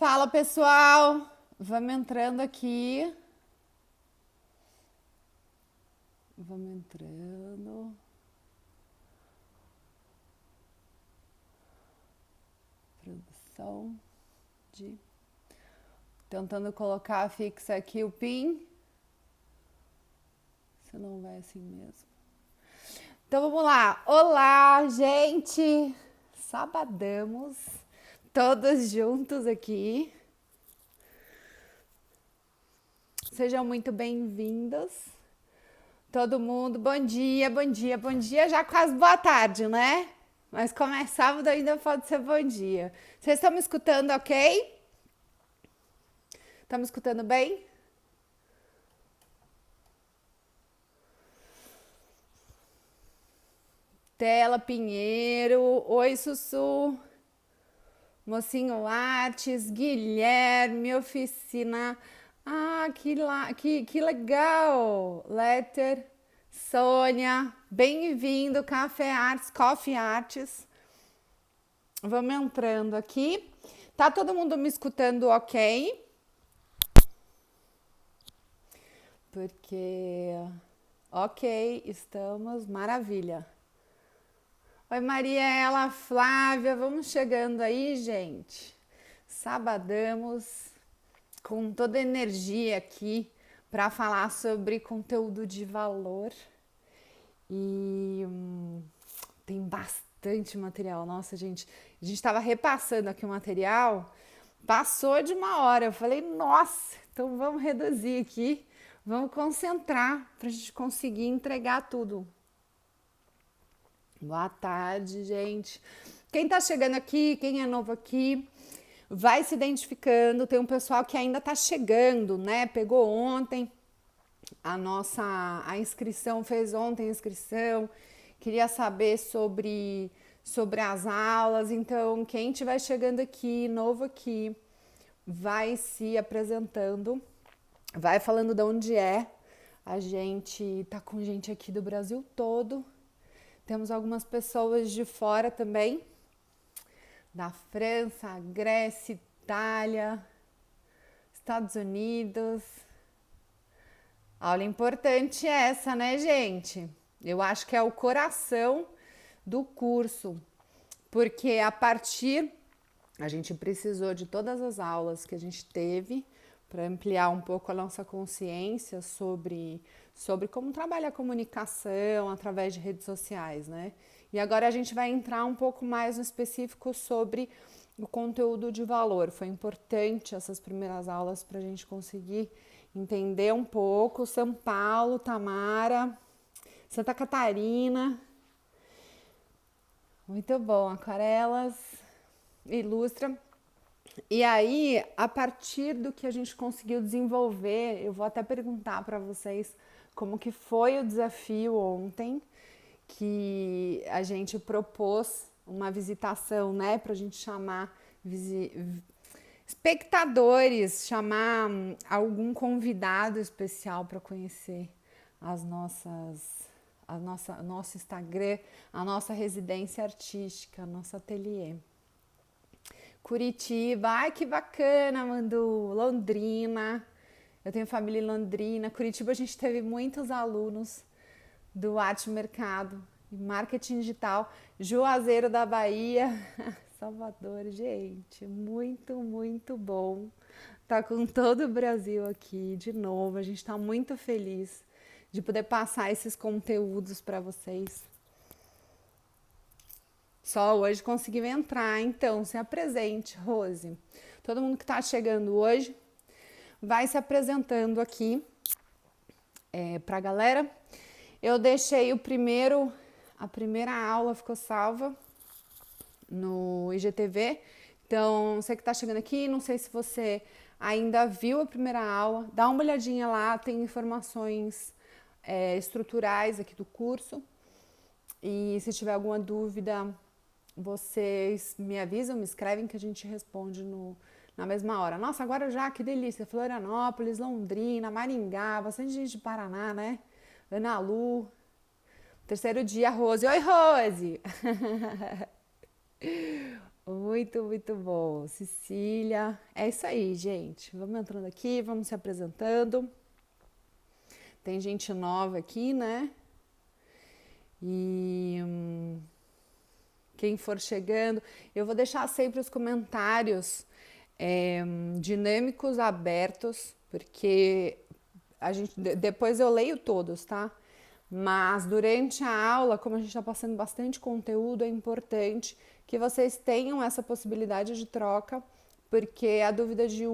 Fala pessoal, vamos entrando aqui. Vamos entrando. Produção de. Tentando colocar fixa aqui o PIN. Se não vai assim mesmo. Então vamos lá. Olá, gente! Sabadamos. Todos juntos aqui. Sejam muito bem-vindos. Todo mundo, bom dia, bom dia, bom dia. Já quase boa tarde, né? Mas como é sábado, ainda pode ser bom dia. Vocês estão me escutando, ok? Estão me escutando bem? Tela Pinheiro, oi Sussu, Mocinho Artes, Guilherme, Oficina, que legal, Letter, Sônia, bem-vindo, Café Artes, Coffee Artes, vamos entrando aqui, tá todo mundo me escutando ok? Porque, ok, estamos, maravilha. Oi, Mariela, Flávia, vamos chegando aí, gente. Sabadamos com toda a energia aqui para falar sobre conteúdo de valor. E tem bastante material. Nossa, gente, a gente estava repassando aqui o material, passou de uma hora. Eu falei, nossa, então vamos reduzir aqui, vamos concentrar para a gente conseguir entregar tudo. Boa tarde, gente. Quem tá chegando aqui, quem é novo aqui, vai se identificando. Tem um pessoal que ainda tá chegando, né? Pegou ontem a inscrição, fez ontem a inscrição. Queria saber sobre as aulas. Então, quem estiver chegando aqui, novo aqui, vai se apresentando, vai falando de onde é. A gente tá com gente aqui do Brasil todo. Temos algumas pessoas de fora também, da França, Grécia, Itália, Estados Unidos. Aula importante essa, né, gente? Eu acho que é o coração do curso, porque a gente precisou de todas as aulas que a gente teve para ampliar um pouco a nossa consciência sobre como trabalhar a comunicação através de redes sociais, né? E agora a gente vai entrar um pouco mais no específico sobre o conteúdo de valor. Foi importante essas primeiras aulas para a gente conseguir entender um pouco. São Paulo, Tamara, Santa Catarina. Muito bom, aquarelas, ilustra. E aí, a partir do que a gente conseguiu desenvolver, eu vou até perguntar para vocês como que foi o desafio ontem, que a gente propôs uma visitação, né, para a gente chamar espectadores, chamar algum convidado especial para conhecer nosso Instagram, a nossa residência artística, nosso ateliê. Curitiba, ai que bacana, Mandu, Londrina, eu tenho família em Londrina. Curitiba a gente teve muitos alunos do Arte Mercado e Marketing Digital. Juazeiro da Bahia, Salvador, gente, muito bom. Tá com todo o Brasil aqui de novo, a gente tá muito feliz de poder passar esses conteúdos para vocês. Só hoje conseguiu entrar, então se apresente, Rose. Todo mundo que está chegando hoje vai se apresentando aqui para a galera. Eu deixei a primeira aula ficou salva no IGTV. Então, você que está chegando aqui, não sei se você ainda viu a primeira aula, dá uma olhadinha lá, tem informações estruturais aqui do curso. E se tiver alguma dúvida, vocês me avisam, me escrevem que a gente responde na mesma hora. Nossa, agora já, que delícia! Florianópolis, Londrina, Maringá, bastante gente de Paraná, né? Ana Lu. Terceiro dia, Rose. Oi, Rose! muito bom. Cecília, é isso aí, gente. Vamos entrando aqui, vamos se apresentando. Tem gente nova aqui, né? E quem for chegando, eu vou deixar sempre os comentários dinâmicos abertos, porque depois eu leio todos, tá? Mas durante a aula, como a gente está passando bastante conteúdo, é importante que vocês tenham essa possibilidade de troca, porque a dúvida de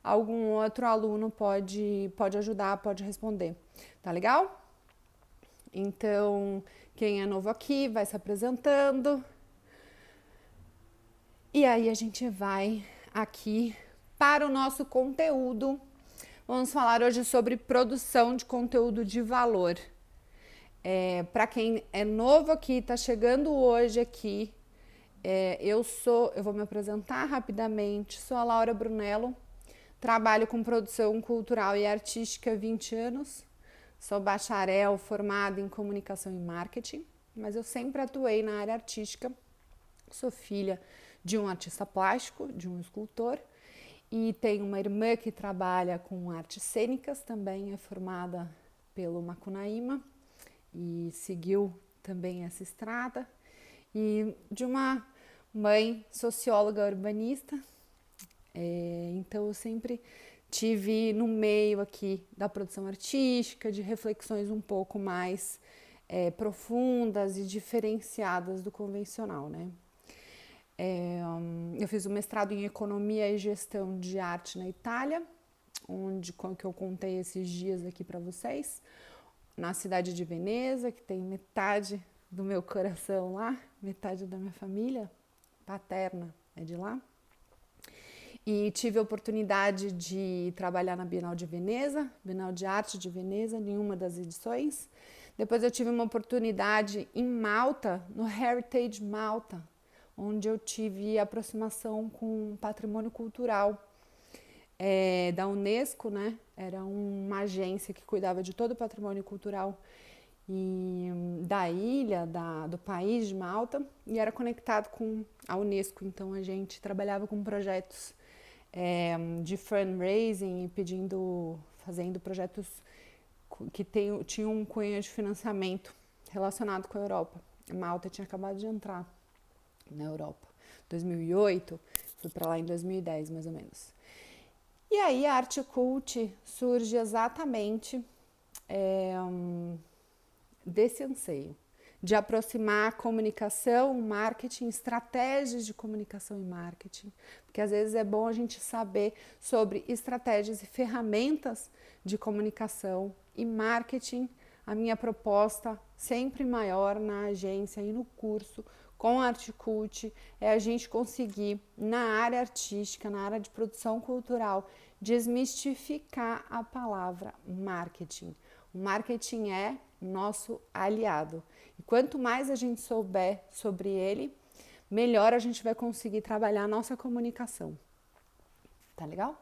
algum outro aluno pode ajudar, pode responder. Tá legal? Então, quem é novo aqui vai se apresentando. E aí a gente vai aqui para o nosso conteúdo. Vamos falar hoje sobre produção de conteúdo de valor. Para quem é novo aqui, está chegando hoje aqui, eu vou me apresentar rapidamente, sou a Laura Brunello, trabalho com produção cultural e artística há 20 anos, sou bacharel formada em comunicação e marketing, mas eu sempre atuei na área artística, sou filha de um artista plástico, de um escultor, e tenho uma irmã que trabalha com artes cênicas, também é formada pelo Macunaíma, e seguiu também essa estrada, e de uma mãe socióloga urbanista, então eu sempre tive no meio aqui da produção artística, de reflexões um pouco mais profundas e diferenciadas do convencional, né? Eu fiz um mestrado em Economia e Gestão de Arte na Itália, que eu contei esses dias aqui para vocês, na cidade de Veneza, que tem metade do meu coração lá, metade da minha família paterna é de lá. E tive a oportunidade de trabalhar na Bienal de Veneza, Bienal de Arte de Veneza, em uma das edições. Depois eu tive uma oportunidade em Malta, no Heritage Malta, onde eu tive aproximação com patrimônio cultural da Unesco, né? Era uma agência que cuidava de todo o patrimônio cultural da ilha, do país de Malta, e era conectado com a Unesco. Então a gente trabalhava com projetos de fundraising e fazendo projetos que tinham um cunho de financiamento relacionado com a Europa. Malta tinha acabado de entrar na Europa, 2008, fui para lá em 2010 mais ou menos. E aí a Arte Cult surge exatamente desse anseio de aproximar a comunicação, marketing, estratégias de comunicação e marketing, porque às vezes é bom a gente saber sobre estratégias e ferramentas de comunicação e marketing. A minha proposta, sempre maior na agência e no curso com a Arte Cult, é a gente conseguir, na área artística, na área de produção cultural, desmistificar a palavra marketing. O marketing é nosso aliado. E quanto mais a gente souber sobre ele, melhor a gente vai conseguir trabalhar a nossa comunicação. Tá legal?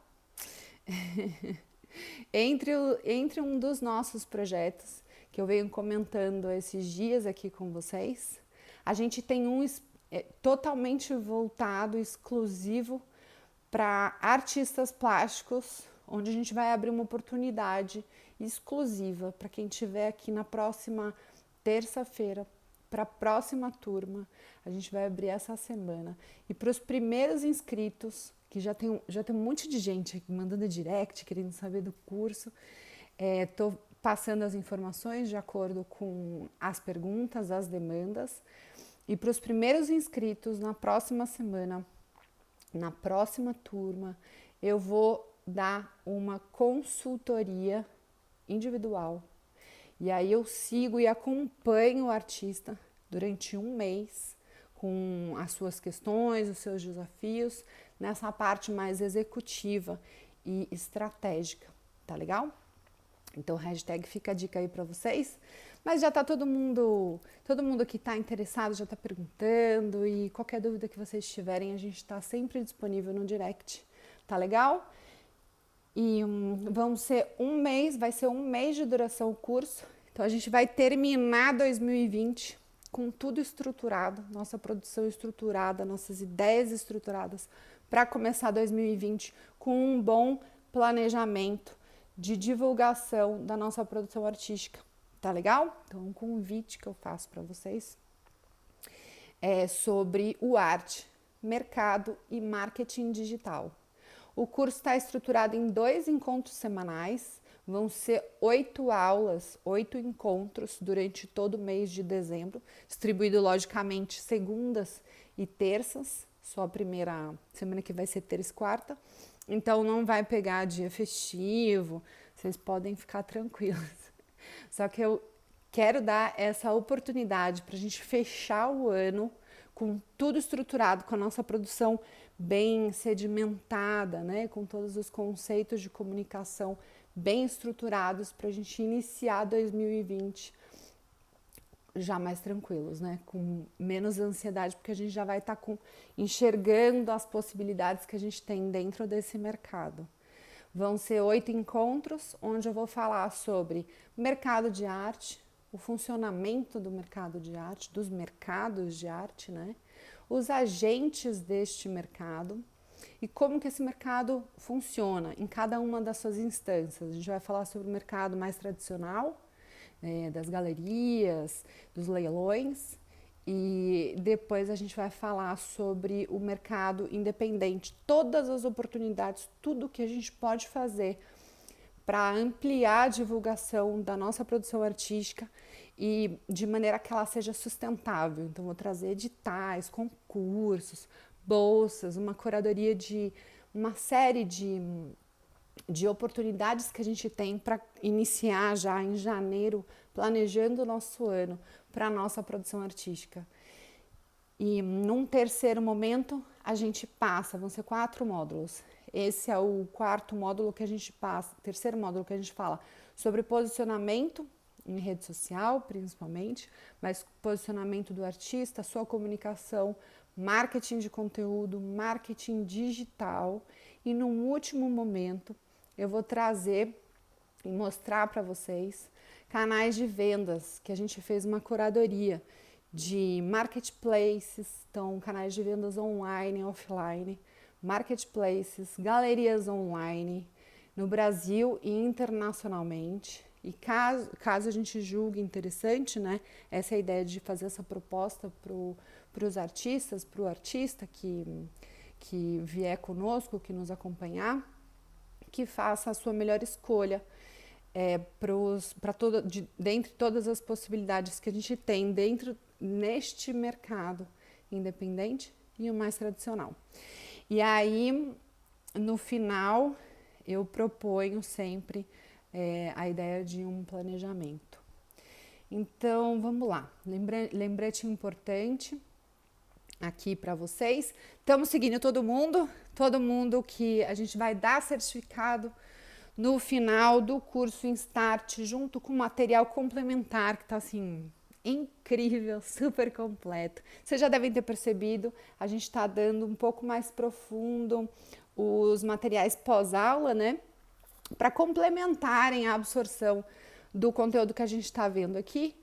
Entre um dos nossos projetos, que eu venho comentando esses dias aqui com vocês, a gente tem um totalmente voltado, exclusivo para artistas plásticos, onde a gente vai abrir uma oportunidade exclusiva para quem estiver aqui na próxima terça-feira, para a próxima turma. A gente vai abrir essa semana. E para os primeiros inscritos, que já tem um monte de gente aqui mandando direct, querendo saber do curso, estou passando as informações de acordo com as perguntas, as demandas. E para os primeiros inscritos, na próxima semana, na próxima turma, eu vou dar uma consultoria individual. E aí eu sigo e acompanho o artista durante um mês com as suas questões, os seus desafios, nessa parte mais executiva e estratégica, tá legal? Então, hashtag fica a dica aí para vocês. Mas já tá todo mundo que tá interessado já tá perguntando, e qualquer dúvida que vocês tiverem, a gente tá sempre disponível no direct, tá legal? E vai ser um mês de duração o curso. Então a gente vai terminar 2020 com tudo estruturado, nossa produção estruturada, nossas ideias estruturadas para começar 2020 com um bom planejamento de divulgação da nossa produção artística. Tá legal? Então, um convite que eu faço para vocês é sobre o arte, mercado e marketing digital. O curso está estruturado em 2 encontros semanais, vão ser 8 aulas, 8 encontros durante todo o mês de dezembro, distribuído logicamente segundas e terças, só a primeira semana que vai ser terça e quarta, então não vai pegar dia festivo, vocês podem ficar tranquilos. Só que eu quero dar essa oportunidade para a gente fechar o ano com tudo estruturado, com a nossa produção bem sedimentada, né? Com todos os conceitos de comunicação bem estruturados para a gente iniciar 2020 já mais tranquilos, né? Com menos ansiedade, porque a gente já vai estar enxergando as possibilidades que a gente tem dentro desse mercado. Vão ser 8 encontros, onde eu vou falar sobre mercado de arte, o funcionamento do mercado de arte, dos mercados de arte, né? Os agentes deste mercado e como que esse mercado funciona em cada uma das suas instâncias. A gente vai falar sobre o mercado mais tradicional, das galerias, dos leilões, e depois a gente vai falar sobre o mercado independente, todas as oportunidades, tudo que a gente pode fazer para ampliar a divulgação da nossa produção artística e de maneira que ela seja sustentável. Então, vou trazer editais, concursos, bolsas, uma curadoria de uma série de oportunidades que a gente tem para iniciar já em janeiro, planejando o nosso ano para a nossa produção artística. E num terceiro momento, a gente passa, vão ser 4 módulos. Esse é o quarto módulo que a gente passa, terceiro módulo que a gente fala sobre posicionamento em rede social, principalmente, mas posicionamento do artista, sua comunicação, marketing de conteúdo, marketing digital. E num último momento, eu vou trazer e mostrar para vocês canais de vendas, que a gente fez uma curadoria de marketplaces, então canais de vendas online e offline, marketplaces, galerias online, no Brasil e internacionalmente. E caso a gente julgue interessante, né, essa é a ideia de fazer essa proposta para os artistas, para o artista que vier conosco, que nos acompanhar, que faça a sua melhor escolha dentre todas as possibilidades que a gente tem neste mercado independente e o mais tradicional. E aí, no final, eu proponho sempre a ideia de um planejamento. Então, vamos lá. Lembrete importante aqui para vocês. Estamos seguindo todo mundo que a gente vai dar certificado no final do curso Start, junto com material complementar que está assim incrível, super completo. Vocês já devem ter percebido, a gente está dando um pouco mais profundo os materiais pós-aula, né? Para complementarem a absorção do conteúdo que a gente está vendo aqui.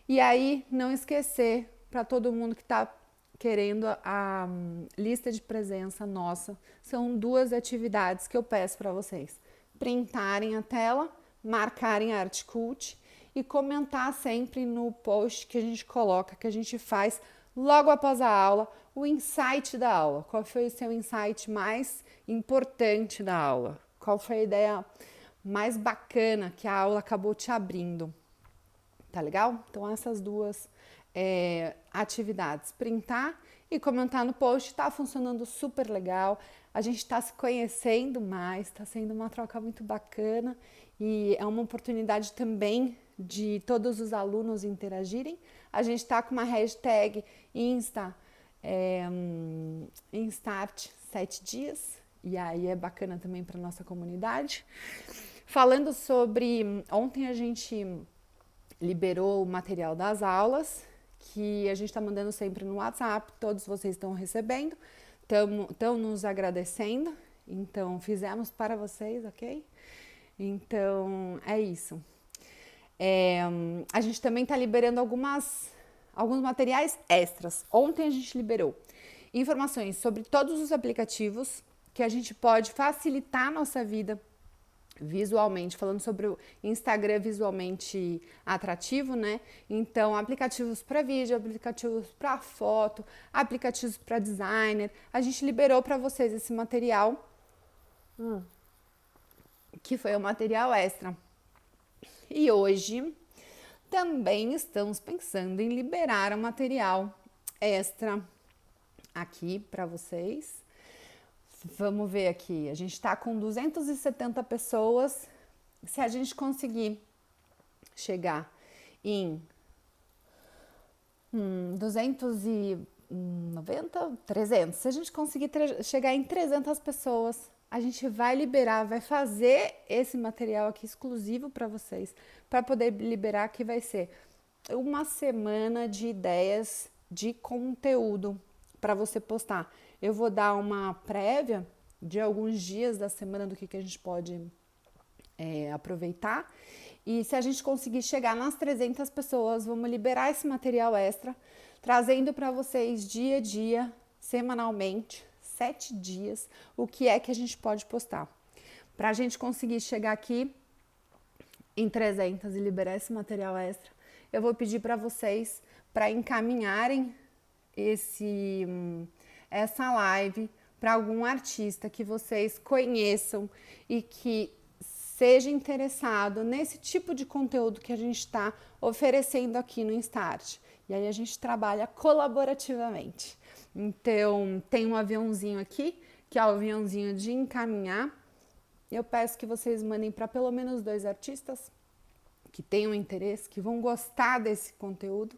E aí, não esquecer, para todo mundo que está querendo a lista de presença nossa, são 2 atividades que eu peço para vocês. Printarem a tela, marcarem a Artcult e comentar sempre no post que a gente coloca, que a gente faz logo após a aula, o insight da aula. Qual foi o seu insight mais importante da aula? Qual foi a ideia mais bacana que a aula acabou te abrindo? Tá legal? Então, essas 2 atividades, printar e comentar no post, está funcionando super legal, a gente está se conhecendo mais, está sendo uma troca muito bacana e é uma oportunidade também de todos os alunos interagirem. A gente está com uma hashtag Instart 7 dias, e aí é bacana também para nossa comunidade. Falando sobre, ontem a gente liberou o material das aulas, que a gente está mandando sempre no WhatsApp, todos vocês estão recebendo, estão nos agradecendo, então fizemos para vocês, ok? Então é isso. A gente também está liberando alguns materiais extras. Ontem a gente liberou informações sobre todos os aplicativos que a gente pode facilitar a nossa vida visualmente, falando sobre o Instagram visualmente atrativo, né? Então, aplicativos para vídeo, aplicativos para foto, aplicativos para designer. A gente liberou para vocês esse material, que foi o material extra. E hoje também estamos pensando em liberar o material extra aqui para vocês. Vamos ver aqui, a gente está com 270 pessoas. Se a gente conseguir chegar em 290, 300, se a gente conseguir chegar em 300 pessoas, a gente vai liberar, vai fazer esse material aqui exclusivo para vocês, para poder liberar, que vai ser uma semana de ideias de conteúdo para você postar. Eu vou dar uma prévia de alguns dias da semana do que a gente pode aproveitar. E se a gente conseguir chegar nas 300 pessoas, vamos liberar esse material extra, trazendo para vocês dia a dia, semanalmente, 7 dias, o que é que a gente pode postar. Para a gente conseguir chegar aqui em 300 e liberar esse material extra, eu vou pedir para vocês para encaminharem essa live para algum artista que vocês conheçam e que seja interessado nesse tipo de conteúdo que a gente está oferecendo aqui no Instaart. E aí a gente trabalha colaborativamente. Então, tem um aviãozinho aqui, que é o aviãozinho de encaminhar. Eu peço que vocês mandem para pelo menos 2 artistas que tenham interesse, que vão gostar desse conteúdo.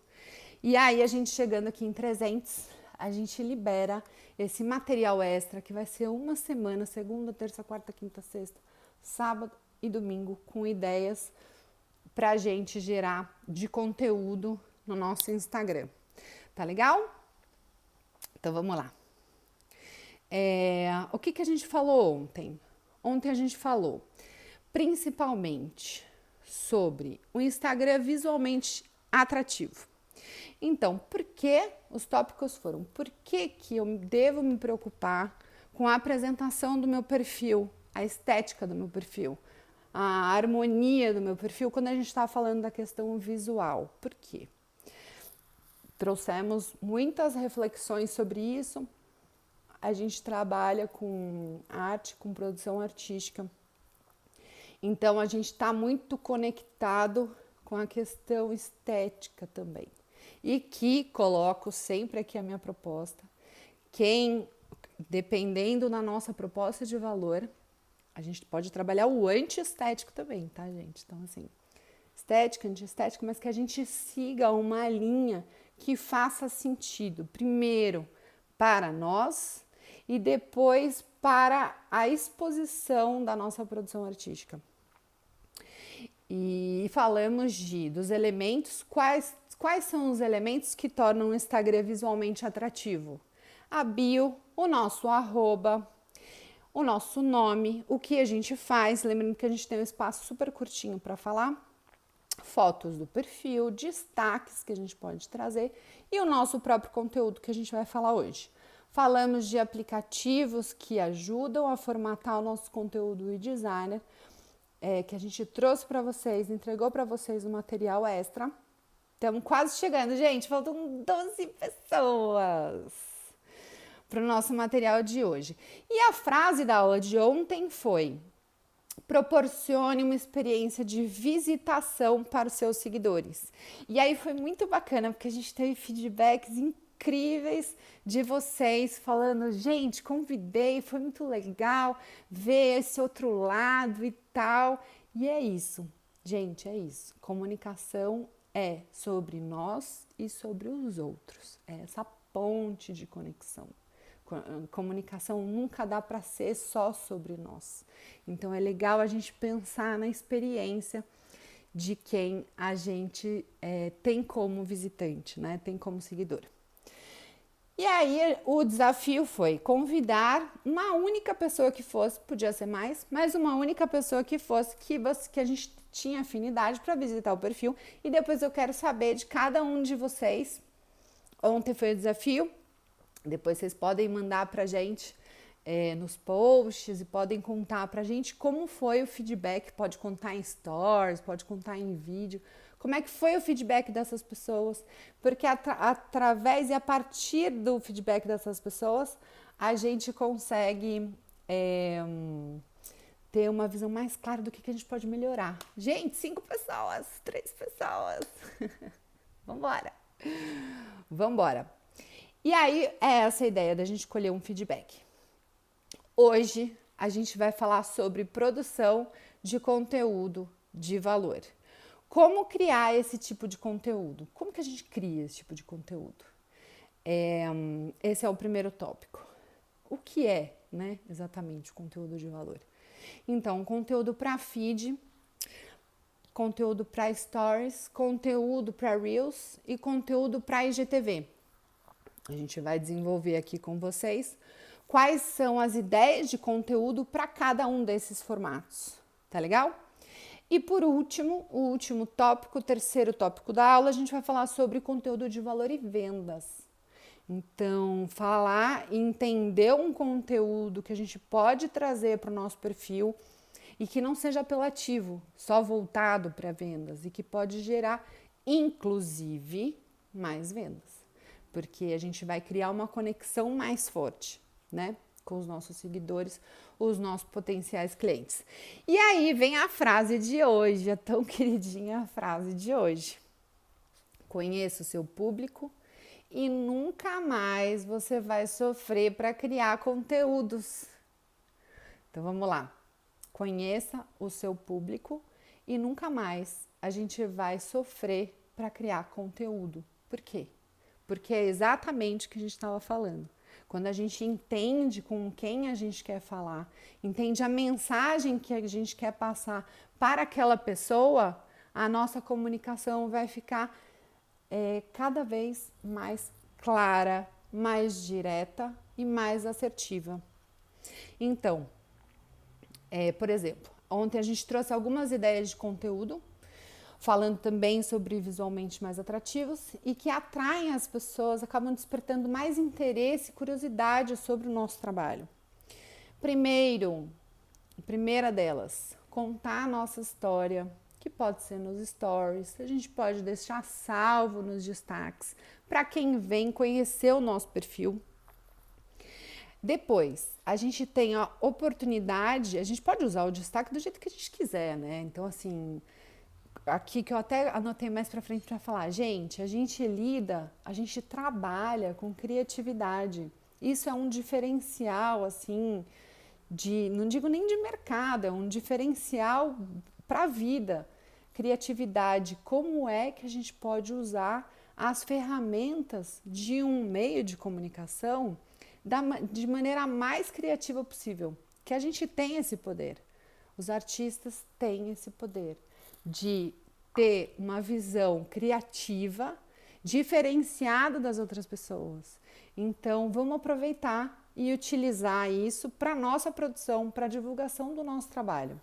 E aí, a gente chegando aqui em 300, a gente libera esse material extra, que vai ser uma semana, segunda, terça, quarta, quinta, sexta, sábado e domingo, com ideias pra gente gerar de conteúdo no nosso Instagram. Tá legal? Então, vamos lá. O que a gente falou ontem? Ontem a gente falou principalmente sobre o Instagram visualmente atrativo. Então, por que os tópicos foram? Por que eu devo me preocupar com a apresentação do meu perfil, a estética do meu perfil, a harmonia do meu perfil, quando a gente está falando da questão visual? Por quê? Trouxemos muitas reflexões sobre isso. A gente trabalha com arte, com produção artística. Então, a gente está muito conectado com a questão estética também. E que coloco sempre aqui a minha proposta. Dependendo da nossa proposta de valor, a gente pode trabalhar o anti-estético também, tá, gente? Então, assim, estética, anti-estética, mas que a gente siga uma linha que faça sentido, primeiro para nós e depois para a exposição da nossa produção artística. E falamos dos elementos, quais são os elementos que tornam o Instagram visualmente atrativo? A bio, o nosso arroba, o nosso nome, o que a gente faz, lembrando que a gente tem um espaço super curtinho para falar, fotos do perfil, destaques que a gente pode trazer e o nosso próprio conteúdo que a gente vai falar hoje. Falamos de aplicativos que ajudam a formatar o nosso conteúdo e designer, que a gente trouxe para vocês, entregou para vocês um material extra. Estamos quase chegando, gente, faltam 12 pessoas para o nosso material de hoje. E a frase da aula de ontem foi: proporcione uma experiência de visitação para os seus seguidores. E aí foi muito bacana, porque a gente teve feedbacks incríveis de vocês falando, gente, convidei, foi muito legal ver esse outro lado e tal. E é isso, gente, é isso. Comunicação é sobre nós e sobre os outros. É essa ponte de conexão. Comunicação nunca dá para ser só sobre nós. Então é legal a gente pensar na experiência de quem a gente tem como visitante, né? Tem como seguidor. E aí o desafio foi convidar uma única pessoa que fosse, podia ser mais, mas uma única pessoa que fosse, que a gente tinha afinidade para visitar o perfil. E depois eu quero saber de cada um de vocês. Ontem foi o desafio, depois vocês podem mandar pra gente nos posts e podem contar pra gente como foi o feedback, pode contar em stories, pode contar em vídeo, como é que foi o feedback dessas pessoas, porque através e a partir do feedback dessas pessoas, a gente consegue ter uma visão mais clara do que a gente pode melhorar. Gente, 5 pessoas, 3 pessoas, vambora! Vambora! E aí, é essa a ideia da gente escolher um feedback. Hoje, a gente vai falar sobre produção de conteúdo de valor. Como criar esse tipo de conteúdo? Como que a gente cria esse tipo de conteúdo? Esse é o primeiro tópico. O que é, né, exatamente, o conteúdo de valor? Então, conteúdo para feed, conteúdo para stories, conteúdo para reels e conteúdo para IGTV. A gente vai desenvolver aqui com vocês quais são as ideias de conteúdo para cada um desses formatos, tá legal? E por último, o último tópico, o terceiro tópico da aula, a gente vai falar sobre conteúdo de valor e vendas. Então, falar e entender um conteúdo que a gente pode trazer para o nosso perfil e que não seja apelativo, só voltado para vendas e que pode gerar, inclusive, mais vendas. Porque a gente vai criar uma conexão mais forte, né, com os nossos seguidores, os nossos potenciais clientes. E aí vem a frase de hoje, a tão queridinha frase de hoje. Conheça o seu público e nunca mais você vai sofrer para criar conteúdos. Então vamos lá. Conheça o seu público e nunca mais a gente vai sofrer para criar conteúdo. Por quê? Porque é exatamente o que a gente estava falando. Quando a gente entende com quem a gente quer falar, entende a mensagem que a gente quer passar para aquela pessoa, a nossa comunicação vai ficar cada vez mais clara, mais direta e mais assertiva. Então, por exemplo, ontem a gente trouxe algumas ideias de conteúdo, falando também sobre visualmente mais atrativos e que atraem as pessoas, acabam despertando mais interesse e curiosidade sobre o nosso trabalho. Primeira delas, contar a nossa história, que pode ser nos stories, a gente pode deixar salvo nos destaques, para quem vem conhecer o nosso perfil. Depois, a gente tem a oportunidade, a gente pode usar o destaque do jeito que a gente quiser, né? Então, assim, aqui que eu até anotei mais pra frente para falar, gente, a gente trabalha com criatividade. Isso é um diferencial, assim, não digo nem de mercado, é um diferencial para a vida. Criatividade, como é que a gente pode usar as ferramentas de um meio de comunicação de maneira mais criativa possível, que a gente tem esse poder. Os artistas têm esse poder de ter uma visão criativa, diferenciada das outras pessoas. Então, vamos aproveitar e utilizar isso para nossa produção, para a divulgação do nosso trabalho.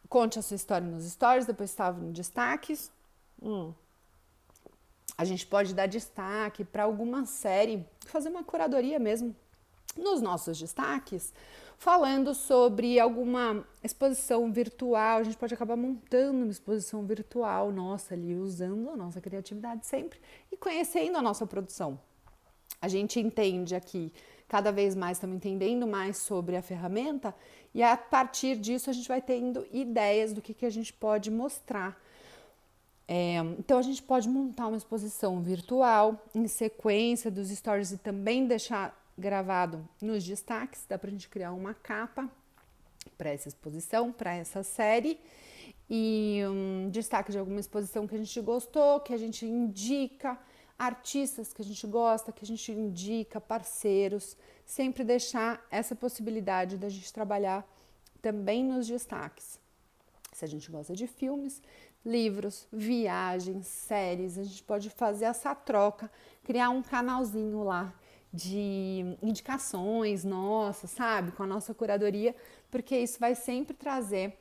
Conte a sua história nos stories, depois estava no destaques. A gente pode dar destaque para alguma série, fazer uma curadoria mesmo nos nossos destaques, falando sobre alguma exposição virtual. A gente pode acabar montando uma exposição virtual nossa ali, usando a nossa criatividade sempre e conhecendo a nossa produção. A gente entende aqui, cada vez mais estamos entendendo mais sobre a ferramenta e a partir disso a gente vai tendo ideias do que a gente pode mostrar. Então a gente pode montar uma exposição virtual em sequência dos stories e também deixar gravado nos destaques. Dá pra gente criar uma capa para essa exposição, para essa série e destaque de alguma exposição que a gente gostou, que a gente indica, artistas que a gente gosta, que a gente indica, parceiros, sempre deixar essa possibilidade da gente trabalhar também nos destaques. Se a gente gosta de filmes, livros, viagens, séries. A gente pode fazer essa troca, criar um canalzinho lá de indicações nossas, sabe? Com a nossa curadoria, porque isso vai sempre trazer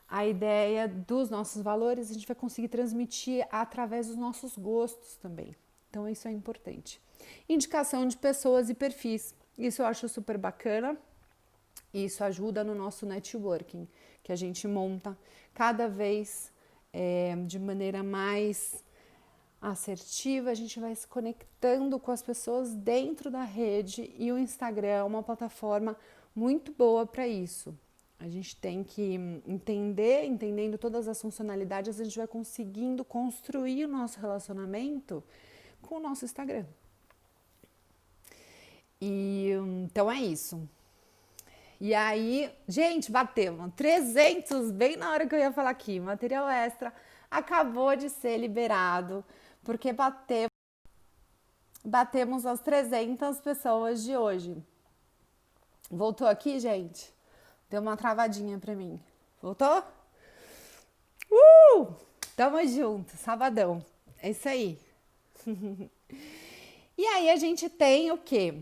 a ideia dos nossos valores, a gente vai conseguir transmitir através dos nossos gostos também. Então, isso é importante. Indicação de pessoas e perfis. Isso eu acho super bacana. Isso ajuda no nosso networking, que a gente monta cada vez de maneira mais assertiva, a gente vai se conectando com as pessoas dentro da rede e o Instagram é uma plataforma muito boa para isso. A gente tem que entendendo todas as funcionalidades, a gente vai conseguindo construir o nosso relacionamento com o nosso Instagram. E então é isso. E aí, gente, batemos 300, bem na hora que eu ia falar aqui, material extra acabou de ser liberado, porque batemos as 300 pessoas de hoje. Voltou aqui, gente? Deu uma travadinha pra mim. Voltou? Tamo junto, sabadão. É isso aí. E aí a gente tem o quê?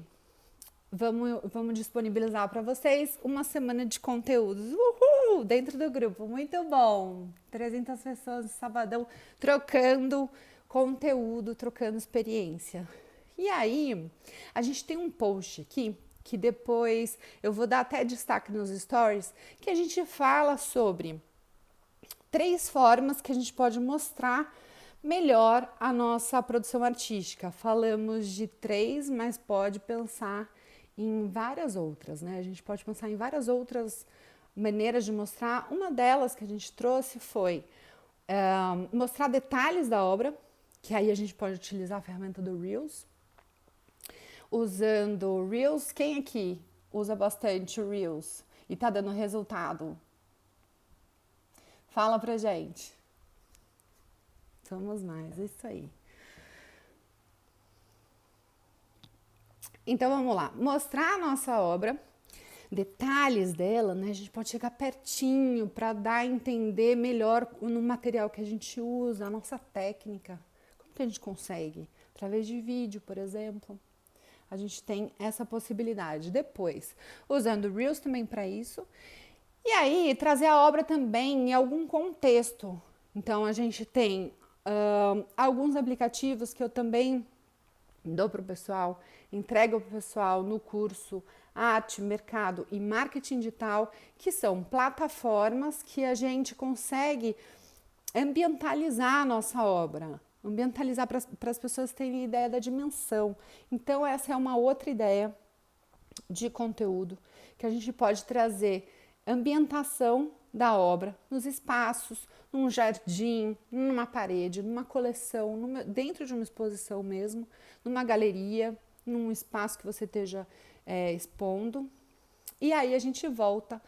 Vamos disponibilizar para vocês uma semana de conteúdos. Uhul! Dentro do grupo. Muito bom. 300 pessoas no sabadão trocando conteúdo, trocando experiência. E aí, a gente tem um post aqui que depois eu vou dar até destaque nos stories, que a gente fala sobre 3 formas que a gente pode mostrar melhor a nossa produção artística. Falamos de 3, mas pode pensar em várias outras, né? A gente pode pensar em várias outras maneiras de mostrar. Uma delas que a gente trouxe foi mostrar detalhes da obra, que aí a gente pode utilizar a ferramenta do Reels. Usando o Reels, quem aqui usa bastante o Reels e tá dando resultado? Fala pra gente. Somos mais, isso aí. Então vamos lá, mostrar a nossa obra, detalhes dela, né? A gente pode chegar pertinho para dar a entender melhor no material que a gente usa, a nossa técnica. Como que a gente consegue? Através de vídeo, por exemplo. A gente tem essa possibilidade. Depois, usando o Reels também para isso. E aí, trazer a obra também em algum contexto. Então, a gente tem alguns aplicativos que eu também dou para o pessoal, entrego para o pessoal no curso Arte, Mercado e Marketing Digital, que são plataformas que a gente consegue ambientalizar a nossa obra, ambientalizar para as pessoas terem ideia da dimensão. Então, essa é uma outra ideia de conteúdo que a gente pode trazer ambientação da obra nos espaços, num jardim, numa parede, numa coleção, dentro de uma exposição mesmo, numa galeria, num espaço que você esteja expondo. E aí a gente volta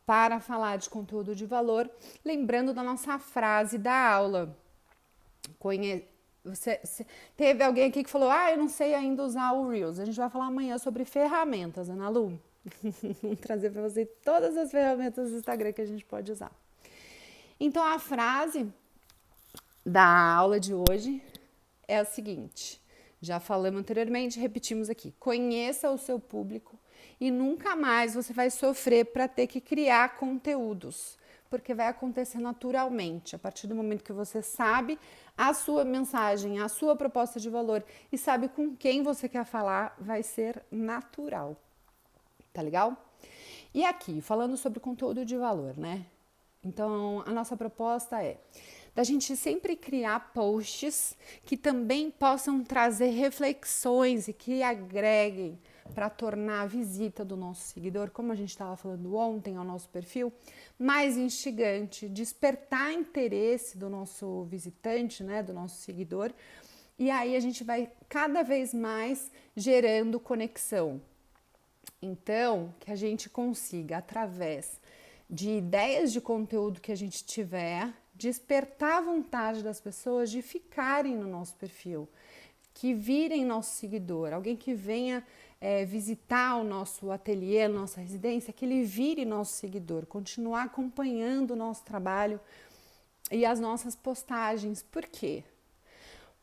para falar de conteúdo de valor, lembrando da nossa frase da aula. Teve alguém aqui que falou, eu não sei ainda usar o Reels. A gente vai falar amanhã sobre ferramentas, Ana Lu. Vou trazer para você todas as ferramentas do Instagram que a gente pode usar. Então, a frase da aula de hoje é a seguinte. Já falamos anteriormente, repetimos aqui. Conheça o seu público e nunca mais você vai sofrer para ter que criar conteúdos, porque vai acontecer naturalmente. A partir do momento que você sabe a sua mensagem, a sua proposta de valor e sabe com quem você quer falar, vai ser natural. Tá legal? E aqui, falando sobre conteúdo de valor, né? Então, a nossa proposta é da gente sempre criar posts que também possam trazer reflexões e que agreguem para tornar a visita do nosso seguidor, como a gente estava falando ontem ao nosso perfil, mais instigante, despertar interesse do nosso visitante, né, do nosso seguidor. E aí a gente vai cada vez mais gerando conexão. Então, que a gente consiga, através de ideias de conteúdo que a gente tiver, despertar a vontade das pessoas de ficarem no nosso perfil, que virem nosso seguidor, alguém que venha visitar o nosso ateliê, a nossa residência, que ele vire nosso seguidor, continuar acompanhando o nosso trabalho e as nossas postagens. Por quê?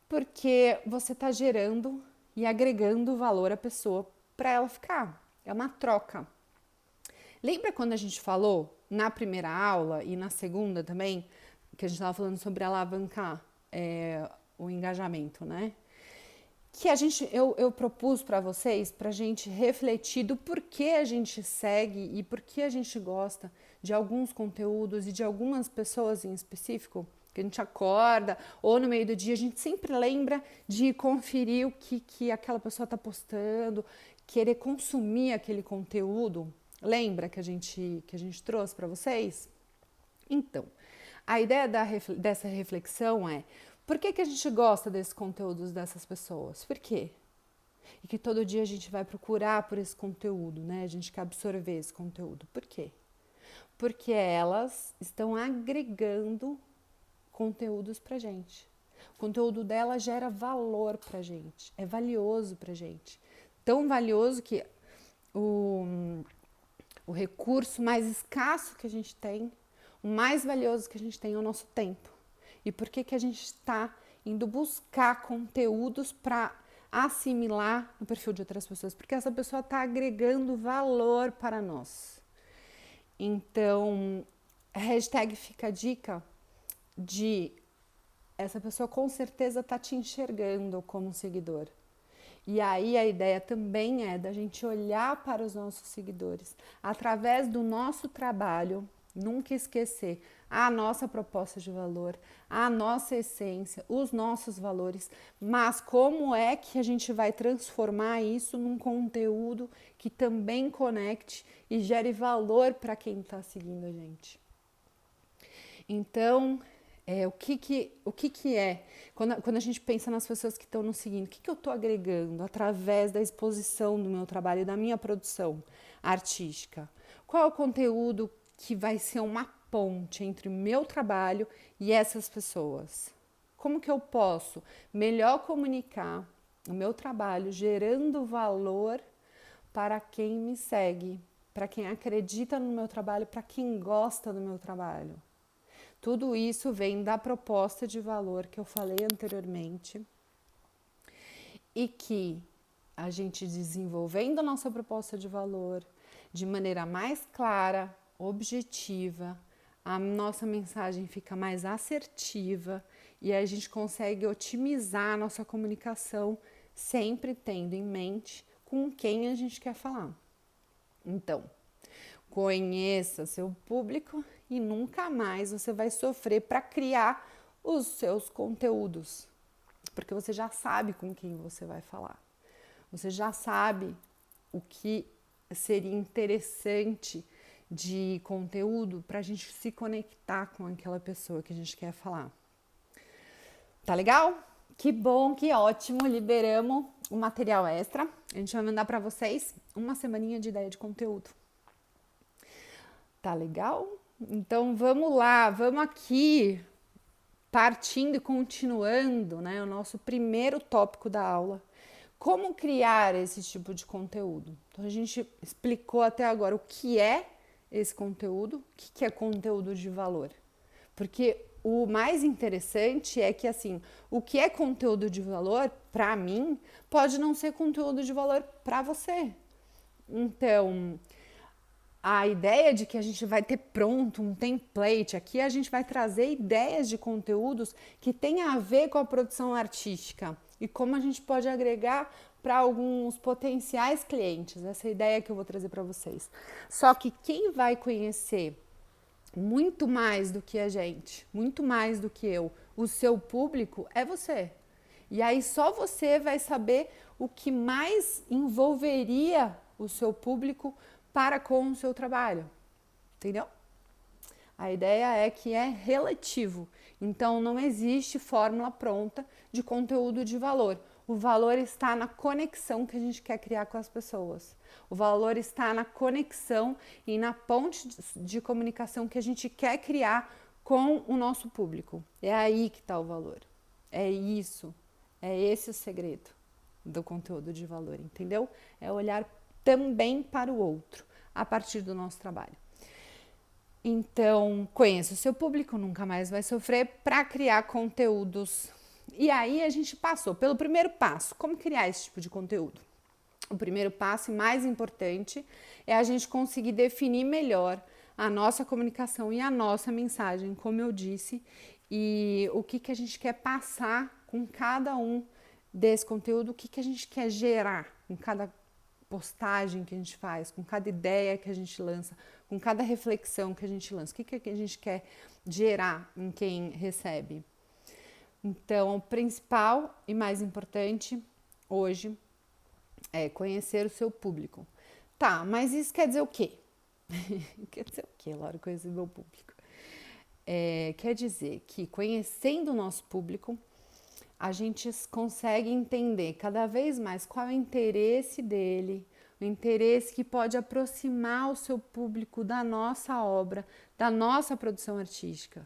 Porque você está gerando e agregando valor à pessoa para ela ficar. É uma troca. Lembra quando a gente falou na primeira aula e na segunda também, que a gente estava falando sobre alavancar o engajamento, né? Que eu propus para vocês, para a gente refletir do porquê a gente segue e por que a gente gosta de alguns conteúdos e de algumas pessoas em específico, que a gente acorda ou no meio do dia, a gente sempre lembra de conferir o que aquela pessoa está postando, querer consumir aquele conteúdo. Lembra que a gente trouxe para vocês? Então, a ideia dessa reflexão é: por que a gente gosta desses conteúdos dessas pessoas? Por quê? E que todo dia a gente vai procurar por esse conteúdo, né? A gente quer absorver esse conteúdo. Por quê? Porque elas estão agregando conteúdos pra gente. O conteúdo dela gera valor pra gente, é valioso pra gente. Tão valioso que o recurso mais escasso que a gente tem, o mais valioso que a gente tem é o nosso tempo. E por que a gente está indo buscar conteúdos para assimilar no perfil de outras pessoas? Porque essa pessoa está agregando valor para nós. Então, a hashtag fica a dica de essa pessoa com certeza está te enxergando como seguidor. E aí a ideia também é da gente olhar para os nossos seguidores através do nosso trabalho, nunca esquecer a nossa proposta de valor, a nossa essência, os nossos valores, mas como é que a gente vai transformar isso num conteúdo que também conecte e gere valor para quem está seguindo a gente. Então, o que é? Quando a gente pensa nas pessoas que estão nos seguindo, o que eu estou agregando através da exposição do meu trabalho e da minha produção artística? Qual é o conteúdo que vai ser uma ponte entre o meu trabalho e essas pessoas? Como que eu posso melhor comunicar o meu trabalho, gerando valor para quem me segue, para quem acredita no meu trabalho, para quem gosta do meu trabalho? Tudo isso vem da proposta de valor que eu falei anteriormente e que a gente desenvolvendo a nossa proposta de valor de maneira mais clara, objetiva, a nossa mensagem fica mais assertiva e a gente consegue otimizar a nossa comunicação sempre tendo em mente com quem a gente quer falar. Então, conheça seu público e nunca mais você vai sofrer para criar os seus conteúdos, porque você já sabe com quem você vai falar. Você já sabe o que seria interessante de conteúdo para a gente se conectar com aquela pessoa que a gente quer falar. Tá legal? Que bom, que ótimo, liberamos o material extra. A gente vai mandar para vocês uma semaninha de ideia de conteúdo. Tá legal? Então vamos lá, vamos aqui partindo e continuando, né, o nosso primeiro tópico da aula. Como criar esse tipo de conteúdo? Então a gente explicou até agora o que é esse conteúdo, o que é conteúdo de valor. Porque o mais interessante é que, assim, o que é conteúdo de valor, para mim, pode não ser conteúdo de valor para você. Então, a ideia de que a gente vai ter pronto um template, aqui a gente vai trazer ideias de conteúdos que tenham a ver com a produção artística e como a gente pode agregar para alguns potenciais clientes. Essa é a ideia que eu vou trazer para vocês. Só que quem vai conhecer muito mais do que a gente, muito mais do que eu, o seu público é você. E aí só você vai saber o que mais envolveria o seu público para com o seu trabalho, entendeu? A ideia é que é relativo, então não existe fórmula pronta de conteúdo de valor. O valor está na conexão que a gente quer criar com as pessoas. O valor está na conexão e na ponte de comunicação que a gente quer criar com o nosso público. É aí que está o valor. É isso. É esse o segredo do conteúdo de valor, entendeu? É olhar também para o outro a partir do nosso trabalho. Então, conheça o seu público, nunca mais vai sofrer, para criar conteúdos. E aí a gente passou pelo primeiro passo, como criar esse tipo de conteúdo. O primeiro passo e mais importante é a gente conseguir definir melhor a nossa comunicação e a nossa mensagem, como eu disse, e o que a gente quer passar com cada um desse conteúdo, o que a gente quer gerar com cada postagem que a gente faz, com cada ideia que a gente lança, com cada reflexão que a gente lança, o que a gente quer gerar em quem recebe. Então, o principal e mais importante hoje é conhecer o seu público. Tá, mas isso quer dizer o quê? Quer dizer o quê, Laura, conhecer o meu público? Quer dizer que conhecendo o nosso público, a gente consegue entender cada vez mais qual é o interesse dele, o interesse que pode aproximar o seu público da nossa obra, da nossa produção artística.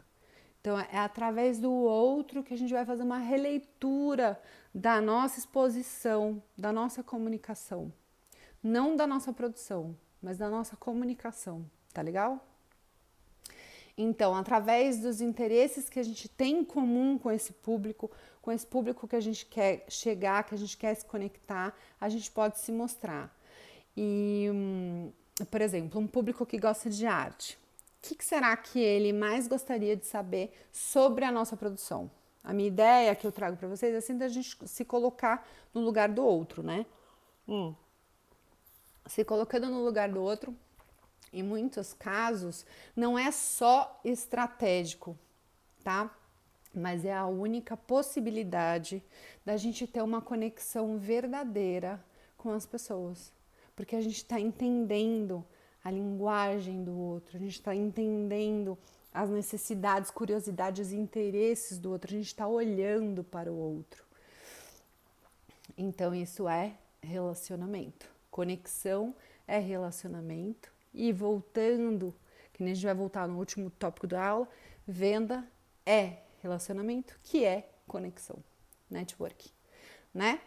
Então, é através do outro que a gente vai fazer uma releitura da nossa exposição, da nossa comunicação. Não da nossa produção, mas da nossa comunicação, tá legal? Então, através dos interesses que a gente tem em comum com esse público que a gente quer chegar, que a gente quer se conectar, a gente pode se mostrar. E, por exemplo, um público que gosta de arte. O que será que ele mais gostaria de saber sobre a nossa produção? A minha ideia que eu trago para vocês é assim da gente se colocar no lugar do outro, né? Se colocando no lugar do outro, em muitos casos, não é só estratégico, tá? Mas é a única possibilidade da gente ter uma conexão verdadeira com as pessoas. Porque a gente está entendendo a linguagem do outro, a gente está entendendo as necessidades, curiosidades e interesses do outro, a gente está olhando para o outro. Então, isso é relacionamento. Conexão é relacionamento. E voltando, que nem a gente vai voltar no último tópico da aula, venda é relacionamento, que é conexão, network, né?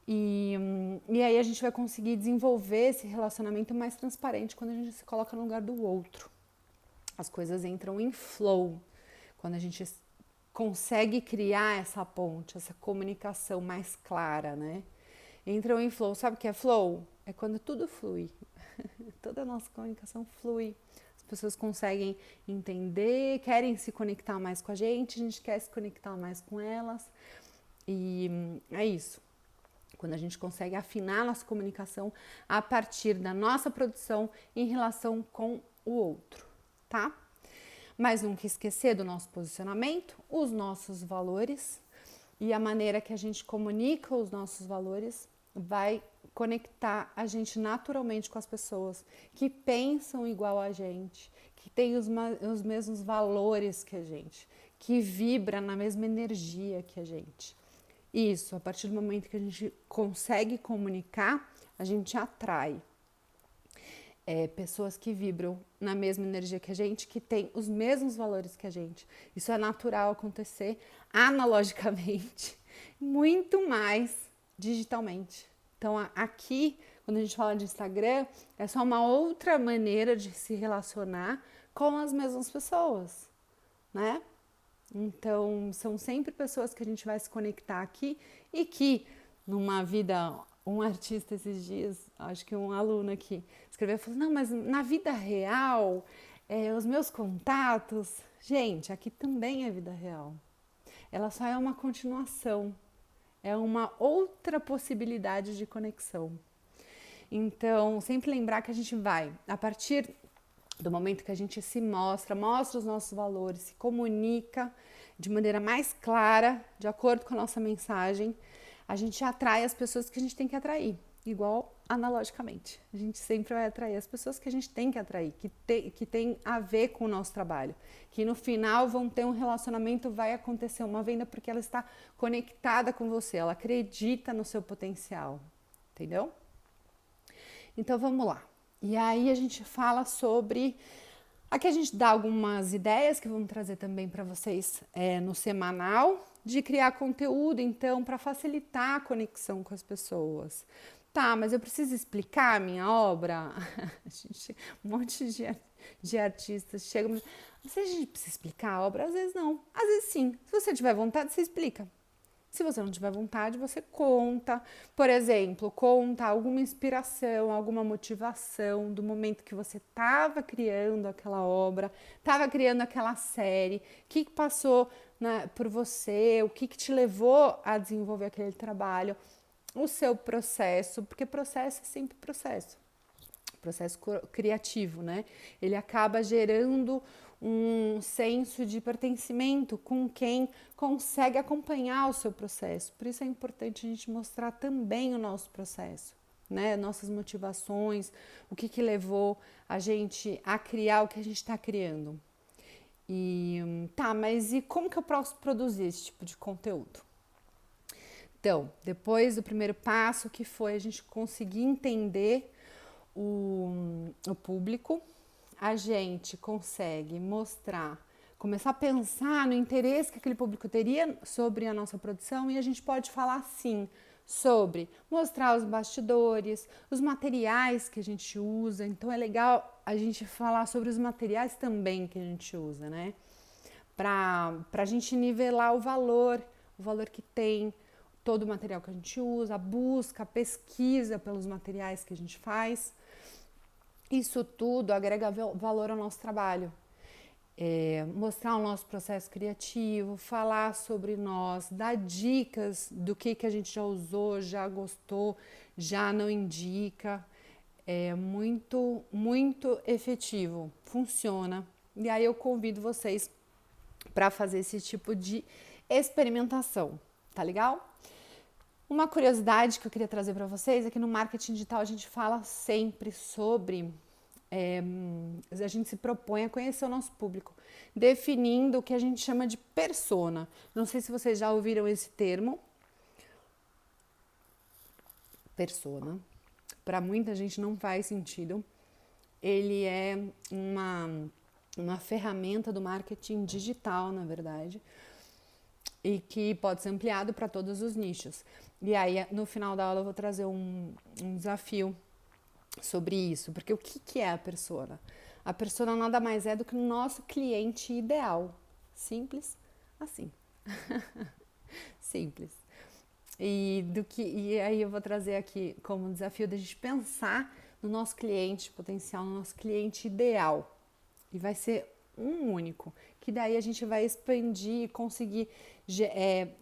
E aí a gente vai conseguir desenvolver esse relacionamento mais transparente quando a gente se coloca no lugar do outro. As coisas entram em flow, quando a gente consegue criar essa ponte, essa comunicação mais clara, né? Entram em flow. Sabe o que é flow? É quando tudo flui. Toda a nossa comunicação flui. As pessoas conseguem entender, querem se conectar mais com a gente quer se conectar mais com elas. E é isso. Quando a gente consegue afinar a nossa comunicação a partir da nossa produção em relação com o outro, tá? Mas nunca esquecer do nosso posicionamento, os nossos valores e a maneira que a gente comunica os nossos valores vai conectar a gente naturalmente com as pessoas que pensam igual a gente, que têm os mesmos valores que a gente, que vibra na mesma energia que a gente. Isso, a partir do momento que a gente consegue comunicar, a gente atrai pessoas que vibram na mesma energia que a gente, que têm os mesmos valores que a gente. Isso é natural acontecer analogicamente, muito mais digitalmente. Então, aqui, quando a gente fala de Instagram, é só uma outra maneira de se relacionar com as mesmas pessoas, né? Então, são sempre pessoas que a gente vai se conectar aqui e que, numa vida, um artista esses dias, acho que um aluno aqui, escreveu e falou, não, mas na vida real, os meus contatos, gente, aqui também é vida real. Ela só é uma continuação, é uma outra possibilidade de conexão. Então, sempre lembrar que a gente vai, a partir do momento que a gente se mostra os nossos valores, se comunica de maneira mais clara, de acordo com a nossa mensagem, a gente atrai as pessoas que a gente tem que atrair, igual analogicamente. A gente sempre vai atrair as pessoas que a gente tem que atrair, que tem a ver com o nosso trabalho, que no final vão ter um relacionamento, vai acontecer uma venda porque ela está conectada com você, ela acredita no seu potencial, entendeu? Então vamos lá. E aí a gente fala sobre... Aqui a gente dá algumas ideias que vamos trazer também para vocês no semanal. de criar conteúdo, então, para facilitar a conexão com as pessoas. Tá, mas eu preciso explicar a minha obra? Um monte de artistas chegam, às vezes a gente precisa explicar a obra, às vezes não, às vezes sim. Se você tiver vontade, você explica. Se você não tiver vontade, você conta. Por exemplo, conta alguma inspiração, alguma motivação do momento que você estava criando aquela obra, estava criando aquela série, o que passou, né, por você, o que te levou a desenvolver aquele trabalho, o seu processo, porque processo é sempre processo criativo, né? Ele acaba gerando um senso de pertencimento com quem consegue acompanhar o seu processo. Por isso é importante a gente mostrar também o nosso processo, né? Nossas motivações, o que levou a gente a criar o que a gente está criando. Mas e como que eu posso produzir esse tipo de conteúdo? Então, depois do primeiro passo, que foi a gente conseguir entender o público, a gente consegue mostrar, começar a pensar no interesse que aquele público teria sobre a nossa produção, e a gente pode falar sim sobre mostrar os bastidores, os materiais que a gente usa. Então é legal a gente falar sobre os materiais também que a gente usa, né? Para a gente nivelar o valor que tem todo o material que a gente usa, a busca, a pesquisa pelos materiais que a gente faz. Isso tudo agrega valor ao nosso trabalho. Mostrar o nosso processo criativo, falar sobre nós, dar dicas do que a gente já usou, já gostou, já não indica. É muito, muito efetivo, funciona. E aí eu convido vocês para fazer esse tipo de experimentação, tá legal? Uma curiosidade que eu queria trazer para vocês é que no marketing digital a gente fala sempre sobre a gente se propõe a conhecer o nosso público, definindo o que a gente chama de persona. Não sei se vocês já ouviram esse termo. Persona. Para muita gente não faz sentido. Ele é uma ferramenta do marketing digital, na verdade, e que pode ser ampliado para todos os nichos. E aí, no final da aula, eu vou trazer um desafio sobre isso, porque o que é a persona? A persona nada mais é do que o nosso cliente ideal. Simples assim. Simples. E aí eu vou trazer aqui como desafio da gente pensar no nosso cliente potencial, no nosso cliente ideal. E vai ser um único, que daí a gente vai expandir e conseguir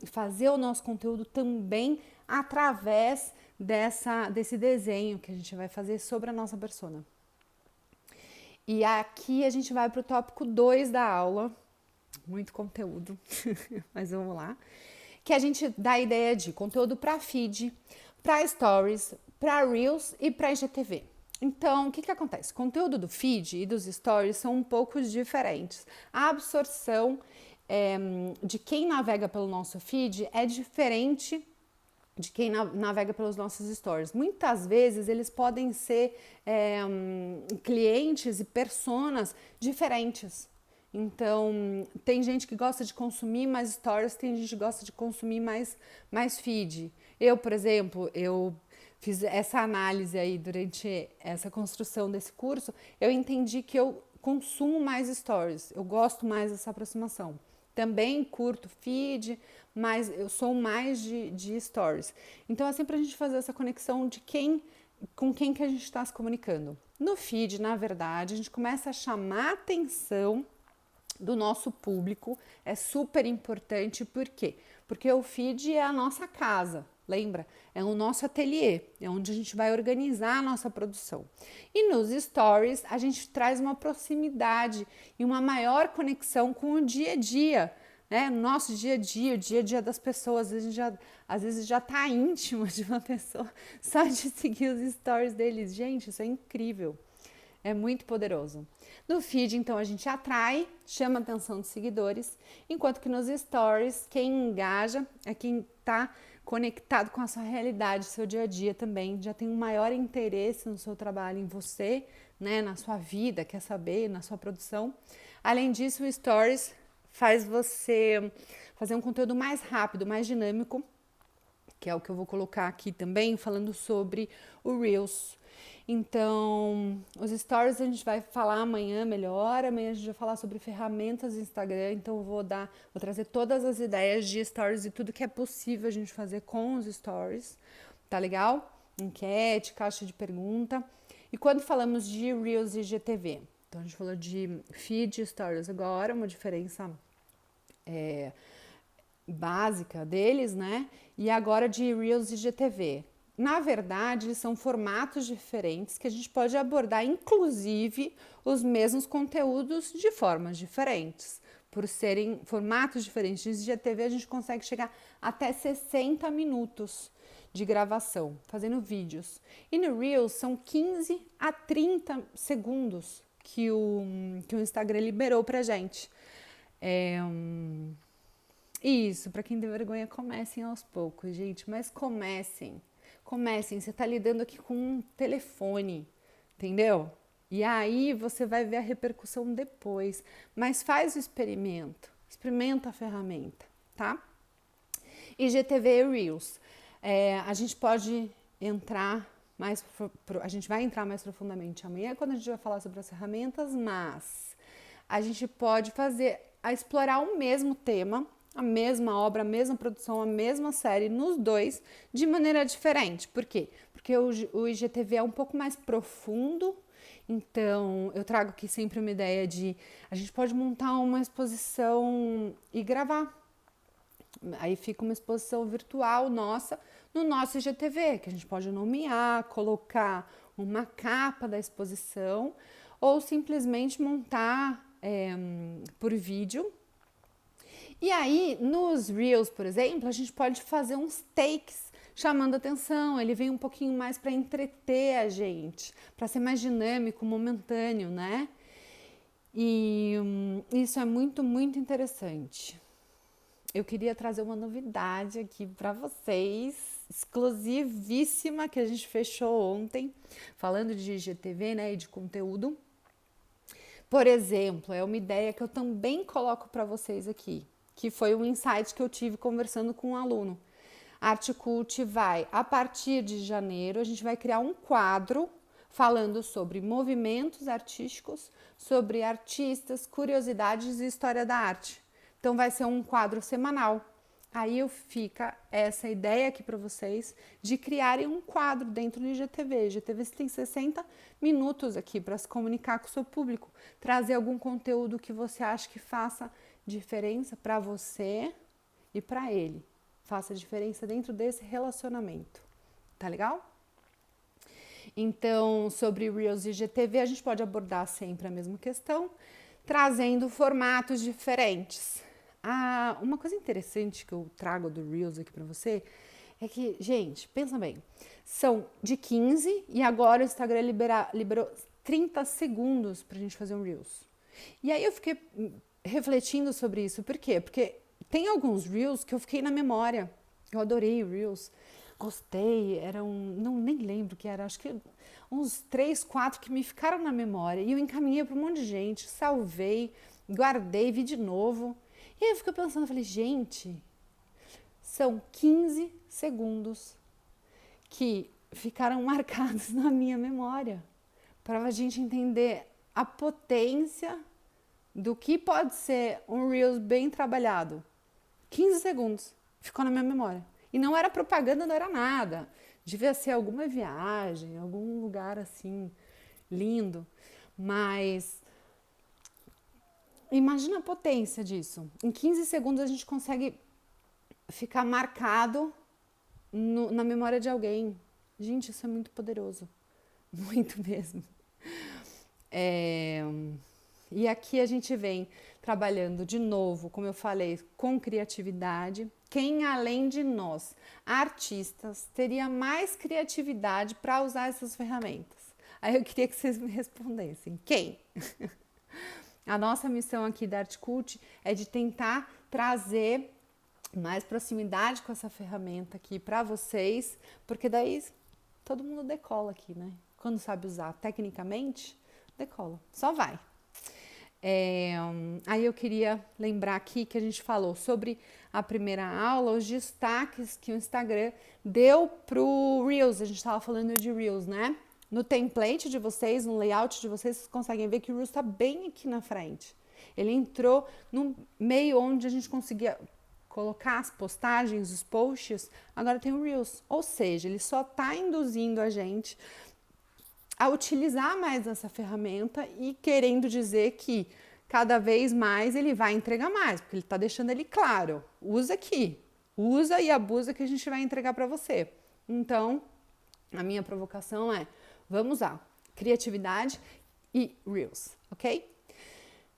fazer o nosso conteúdo também através desse desenho que a gente vai fazer sobre a nossa persona. E aqui a gente vai para o tópico 2 da aula, muito conteúdo, mas vamos lá, que a gente dá a ideia de conteúdo para feed, para stories, para reels e para IGTV. Então, o que acontece? O conteúdo do feed e dos stories são um pouco diferentes. A absorção de quem navega pelo nosso feed é diferente de quem navega pelos nossos stories. Muitas vezes eles podem ser clientes e personas diferentes. Então, tem gente que gosta de consumir mais stories, tem gente que gosta de consumir mais feed. Eu, por exemplo, eu fiz essa análise aí durante essa construção desse curso, eu entendi que eu consumo mais stories, eu gosto mais dessa aproximação. Também curto feed, mas eu sou mais de stories. Então é sempre a gente fazer essa conexão de com quem que a gente está se comunicando. No feed, na verdade, a gente começa a chamar a atenção do nosso público, é super importante, por quê? Porque o feed é a nossa casa, lembra? É o nosso ateliê, é onde a gente vai organizar a nossa produção. E nos stories, a gente traz uma proximidade e uma maior conexão com o dia a dia, né? Nosso dia a dia, o dia a dia das pessoas. Às vezes já tá íntimo de uma pessoa só de seguir os stories deles. Gente, isso é incrível. É muito poderoso. No feed, então, a gente atrai, chama a atenção dos seguidores, enquanto que nos stories, quem engaja é quem está conectado com a sua realidade, seu dia a dia também, já tem um maior interesse no seu trabalho, em você, né, na sua vida, quer saber, na sua produção. Além disso, o stories faz você fazer um conteúdo mais rápido, mais dinâmico, que é o que eu vou colocar aqui também, falando sobre o Reels. Então, os stories a gente vai falar amanhã melhor, amanhã a gente vai falar sobre ferramentas do Instagram, então eu vou trazer todas as ideias de stories e tudo que é possível a gente fazer com os stories, tá legal? Enquete, caixa de pergunta. E quando falamos de Reels e IGTV, então a gente falou de feed e stories agora, uma diferença básica deles, né? E agora de Reels e IGTV. Na verdade, eles são formatos diferentes que a gente pode abordar, inclusive, os mesmos conteúdos de formas diferentes. Por serem formatos diferentes de IGTV, a gente consegue chegar até 60 minutos de gravação, fazendo vídeos. E no Reels são 15 a 30 segundos que o Instagram liberou pra gente. Isso, para quem tem vergonha, comecem aos poucos, gente, mas comecem, você tá lidando aqui com um telefone, entendeu? E aí você vai ver a repercussão depois, mas faz o experimento, experimenta a ferramenta, tá? IGTV e Reels, a gente pode entrar a gente vai entrar mais profundamente amanhã quando a gente vai falar sobre as ferramentas, mas a gente pode explorar o mesmo tema, a mesma obra, a mesma produção, a mesma série nos dois de maneira diferente. Por quê? Porque o IGTV é um pouco mais profundo, então eu trago aqui sempre uma ideia de a gente pode montar uma exposição e gravar. Aí fica uma exposição virtual nossa no nosso IGTV, que a gente pode nomear, colocar uma capa da exposição ou simplesmente montar por vídeo. E aí, nos Reels, por exemplo, a gente pode fazer uns takes chamando atenção. Ele vem um pouquinho mais para entreter a gente, para ser mais dinâmico, momentâneo, né? E isso é muito, muito interessante. Eu queria trazer uma novidade aqui para vocês, exclusivíssima, que a gente fechou ontem, falando de IGTV, né, e de conteúdo. Por exemplo, é uma ideia que eu também coloco para vocês aqui, que foi um insight que eu tive conversando com um aluno. A Artcult vai, a partir de janeiro, a gente vai criar um quadro falando sobre movimentos artísticos, sobre artistas, curiosidades e história da arte. Então vai ser um quadro semanal. Aí fica essa ideia aqui para vocês de criarem um quadro dentro do IGTV. IGTV tem 60 minutos aqui para se comunicar com o seu público, trazer algum conteúdo que você acha que faça diferença para você e para ele. Faça diferença dentro desse relacionamento. Tá legal? Então, sobre Reels e IGTV, a gente pode abordar sempre a mesma questão, trazendo formatos diferentes. Uma coisa interessante que eu trago do Reels aqui pra você é que, gente, pensa bem, são de 15 e agora o Instagram liberou 30 segundos pra gente fazer um Reels. E aí eu fiquei refletindo sobre isso. Por quê? Porque tem alguns Reels que eu fiquei na memória. Eu adorei Reels, gostei, nem lembro o que era, acho que uns 3, 4 que me ficaram na memória. E eu encaminhei para um monte de gente, salvei, guardei, vi de novo. E aí eu fiquei pensando, falei, gente, são 15 segundos que ficaram marcados na minha memória para a gente entender a potência do que pode ser um Reels bem trabalhado. 15 segundos, ficou na minha memória. E não era propaganda, não era nada. Devia ser alguma viagem, algum lugar assim, lindo. Mas imagina a potência disso. Em 15 segundos a gente consegue ficar marcado na memória de alguém. Gente, isso é muito poderoso. Muito mesmo. E aqui a gente vem trabalhando de novo, como eu falei, com criatividade. Quem além de nós, artistas, teria mais criatividade para usar essas ferramentas? Aí eu queria que vocês me respondessem. Quem? A nossa missão aqui da Artcult é de tentar trazer mais proximidade com essa ferramenta aqui para vocês, porque daí todo mundo decola aqui, né? Quando sabe usar tecnicamente, decola. Só vai. Aí eu queria lembrar aqui que a gente falou sobre a primeira aula, os destaques que o Instagram deu pro Reels. A gente estava falando de Reels, né? No template de vocês, no layout de vocês conseguem ver que o Reels está bem aqui na frente. Ele entrou no meio onde a gente conseguia colocar as postagens, os posts, agora tem o Reels. Ou seja, ele só está induzindo a gente a utilizar mais essa ferramenta e querendo dizer que cada vez mais ele vai entregar mais, porque ele está deixando ele claro. Usa aqui, usa e abusa que a gente vai entregar para você. Então, a minha provocação é, vamos usar criatividade e Reels, ok?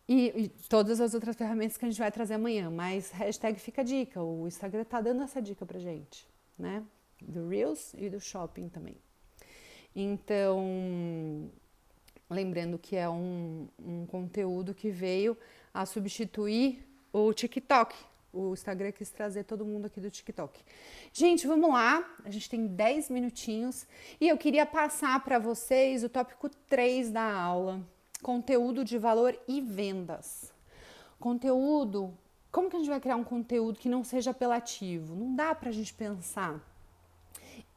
E todas as outras ferramentas que a gente vai trazer amanhã, mas hashtag fica a dica, o Instagram tá dando essa dica pra gente, né? Do Reels e do Shopping também. Então, lembrando que é um conteúdo que veio a substituir o TikTok. O Instagram quis trazer todo mundo aqui do TikTok. Gente, vamos lá. A gente tem 10 minutinhos e eu queria passar para vocês o tópico 3 da aula. Conteúdo de valor e vendas. Conteúdo, como que a gente vai criar um conteúdo que não seja apelativo? Não dá pra gente pensar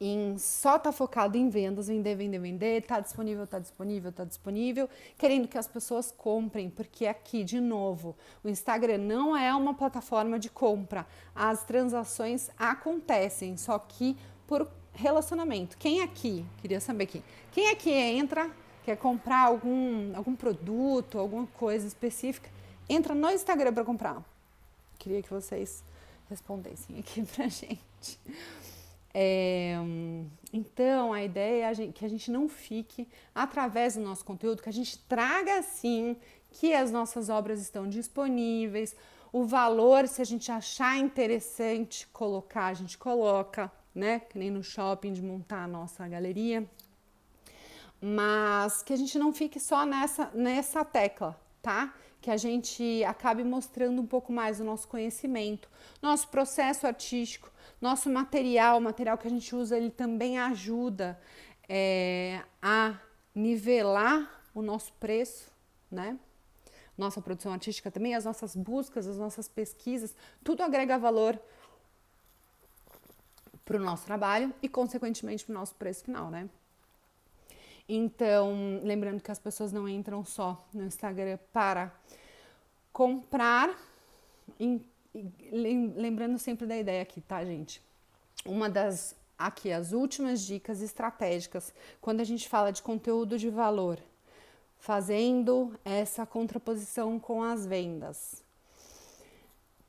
em só tá focado em vendas, vender, tá disponível, querendo que as pessoas comprem, porque aqui, de novo, o Instagram não é uma plataforma de compra. As transações acontecem, só que por relacionamento. Quem aqui, queria saber aqui, quem aqui entra, quer comprar algum produto, alguma coisa específica, entra no Instagram para comprar? Queria que vocês respondessem aqui pra gente. Então, a ideia é que a gente não fique através do nosso conteúdo, que a gente traga sim que as nossas obras estão disponíveis, o valor, se a gente achar interessante colocar, a gente coloca, né? Que nem no shopping de montar a nossa galeria. Mas que a gente não fique só nessa tecla, tá? Que a gente acabe mostrando um pouco mais o nosso conhecimento, nosso processo artístico, nosso material, o material que a gente usa, ele também ajuda a nivelar o nosso preço, né? Nossa produção artística também, as nossas buscas, as nossas pesquisas, tudo agrega valor para o nosso trabalho e, consequentemente, para o nosso preço final, né? Então, lembrando que as pessoas não entram só no Instagram para comprar, lembrando sempre da ideia aqui, tá, gente? As últimas dicas estratégicas, quando a gente fala de conteúdo de valor, fazendo essa contraposição com as vendas.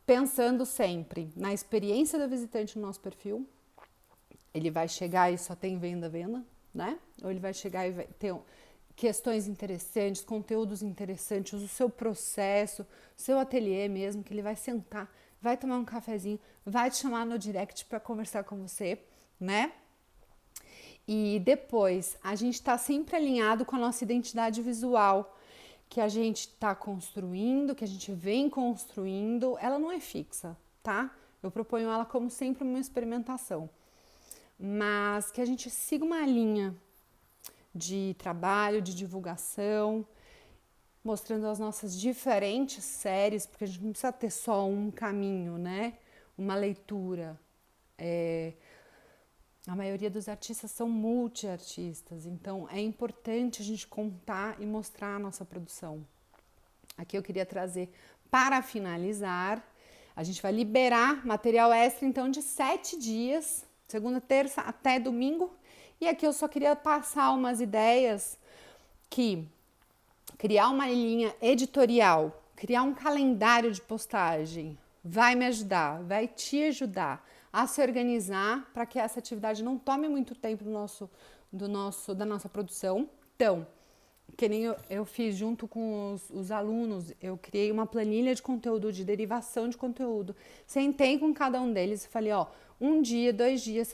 Pensando sempre na experiência do visitante no nosso perfil, ele vai chegar e só tem venda, né? Ou ele vai chegar e vai ter questões interessantes, conteúdos interessantes, o seu processo, o seu ateliê mesmo, que ele vai sentar, vai tomar um cafezinho, vai te chamar no direct para conversar com você, né? E depois, a gente está sempre alinhado com a nossa identidade visual, que a gente está construindo, que a gente vem construindo, ela não é fixa, tá? Eu proponho ela como sempre uma experimentação, mas que a gente siga uma linha de trabalho, de divulgação, mostrando as nossas diferentes séries, porque a gente não precisa ter só um caminho, né? Uma leitura. A maioria dos artistas são multiartistas, então é importante a gente contar e mostrar a nossa produção. Aqui eu queria trazer, para finalizar, a gente vai liberar material extra, então, de 7 dias, segunda, terça até domingo. E aqui eu só queria passar umas ideias que criar uma linha editorial, criar um calendário de postagem vai me ajudar, vai te ajudar a se organizar para que essa atividade não tome muito tempo da nossa produção. Então, que nem eu fiz junto com os alunos, eu criei uma planilha de conteúdo, de derivação de conteúdo. Sentei com cada um deles e falei, ó, 1 dia, 2 dias,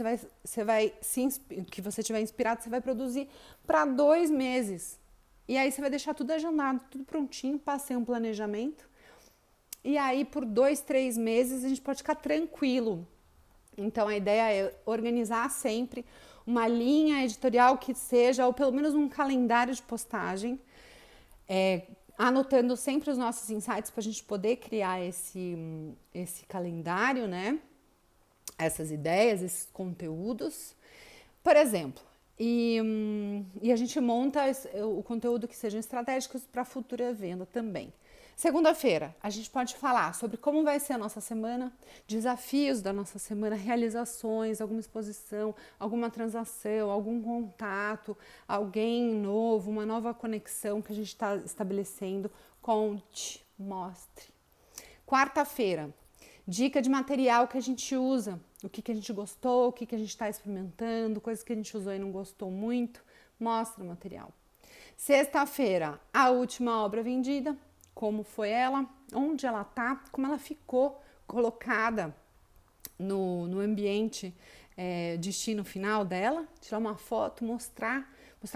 que você tiver inspirado, você vai produzir para 2 meses. E aí você vai deixar tudo agendado, tudo prontinho, passei um planejamento. E aí por 2, 3 meses a gente pode ficar tranquilo. Então a ideia é organizar sempre uma linha editorial que seja, ou pelo menos um calendário de postagem, anotando sempre os nossos insights para a gente poder criar esse calendário, né? Essas ideias, esses conteúdos. Por exemplo, e a gente monta o conteúdo que sejam estratégicos para futura venda também. Segunda-feira, a gente pode falar sobre como vai ser a nossa semana, desafios da nossa semana, realizações, alguma exposição, alguma transação, algum contato, alguém novo, uma nova conexão que a gente está estabelecendo. Conte, mostre. Quarta-feira, dica de material que a gente usa, o que a gente gostou, o que a gente está experimentando, coisas que a gente usou e não gostou muito, mostra o material. Sexta-feira, a última obra vendida, como foi ela, onde ela tá, como ela ficou colocada no ambiente destino final dela, tirar uma foto, mostrar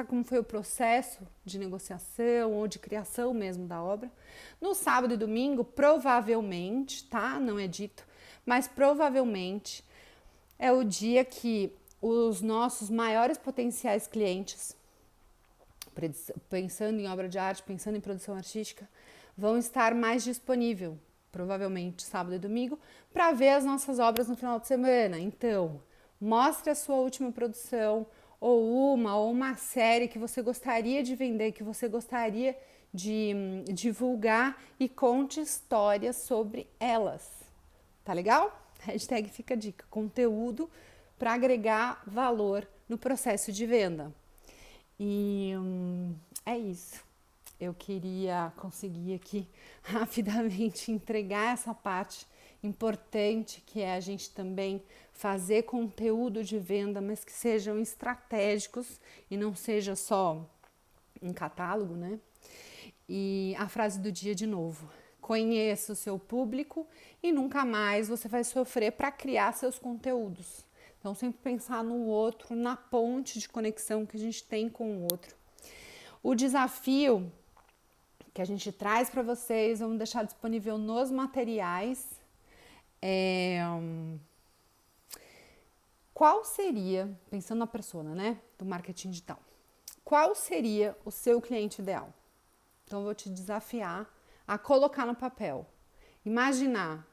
como foi o processo de negociação ou de criação mesmo da obra. No sábado e domingo, provavelmente, tá? Não é dito, mas provavelmente é o dia que os nossos maiores potenciais clientes, pensando em obra de arte, pensando em produção artística, vão estar mais disponível, provavelmente sábado e domingo, para ver as nossas obras no final de semana. Então, mostre a sua última produção, ou uma série que você gostaria de vender, que você gostaria de divulgar, e conte histórias sobre elas. Tá legal? Hashtag fica a dica, conteúdo para agregar valor no processo de venda. E é isso. Eu queria conseguir aqui rapidamente entregar essa parte importante, que é a gente também fazer conteúdo de venda, mas que sejam estratégicos e não seja só um catálogo, né? E a frase do dia de novo: conheça o seu público e nunca mais você vai sofrer para criar seus conteúdos. Então, sempre pensar no outro, na ponte de conexão que a gente tem com o outro. O desafio que a gente traz para vocês, vamos deixar disponível nos materiais. Qual seria, pensando na persona, né, do marketing digital, qual seria o seu cliente ideal? Então, eu vou te desafiar a colocar no papel, imaginar,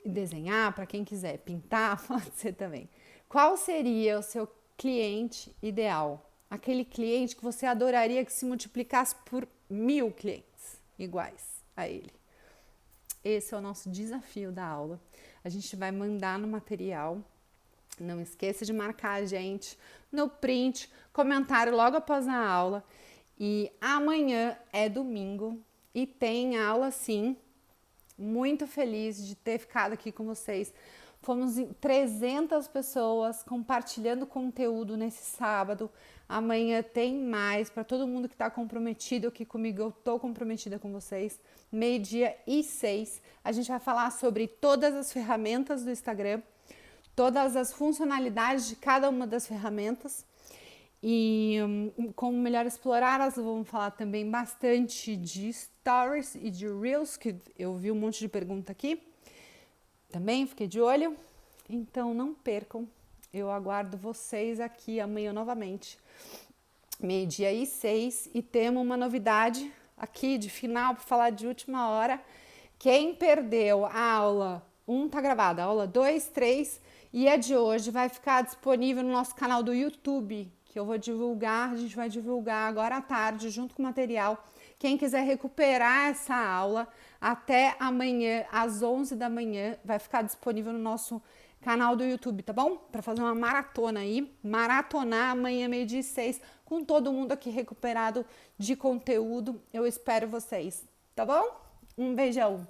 desenhar, para quem quiser, pintar, pode ser também. Qual seria o seu cliente ideal? Aquele cliente que você adoraria que se multiplicasse por 1000 clientes iguais a ele. Esse é o nosso desafio da aula. A gente vai mandar no material. Não esqueça de marcar a gente no print, comentário logo após a aula. E amanhã é domingo e tem aula sim. Muito feliz de ter ficado aqui com vocês. Fomos 300 pessoas compartilhando conteúdo nesse sábado. Amanhã tem mais para todo mundo que está comprometido aqui comigo. Eu estou comprometida com vocês. 12:06. A gente vai falar sobre todas as ferramentas do Instagram, todas as funcionalidades de cada uma das ferramentas e como melhor explorá-las. Vamos falar também bastante de Stories e de Reels, que eu vi um monte de pergunta aqui. Também fiquei de olho, então não percam, eu aguardo vocês aqui amanhã novamente, 12:06, e temos uma novidade aqui de final para falar de última hora. Quem perdeu a aula 1 tá gravada, a aula 2, 3 e a de hoje vai ficar disponível no nosso canal do YouTube, que eu vou divulgar, a gente vai divulgar agora à tarde junto com o material. Quem quiser recuperar essa aula até amanhã, às 11 da manhã, vai ficar disponível no nosso canal do YouTube, tá bom? Para fazer uma maratona aí, maratonar amanhã 12:06, com todo mundo aqui recuperado de conteúdo. Eu espero vocês, tá bom? Um beijão!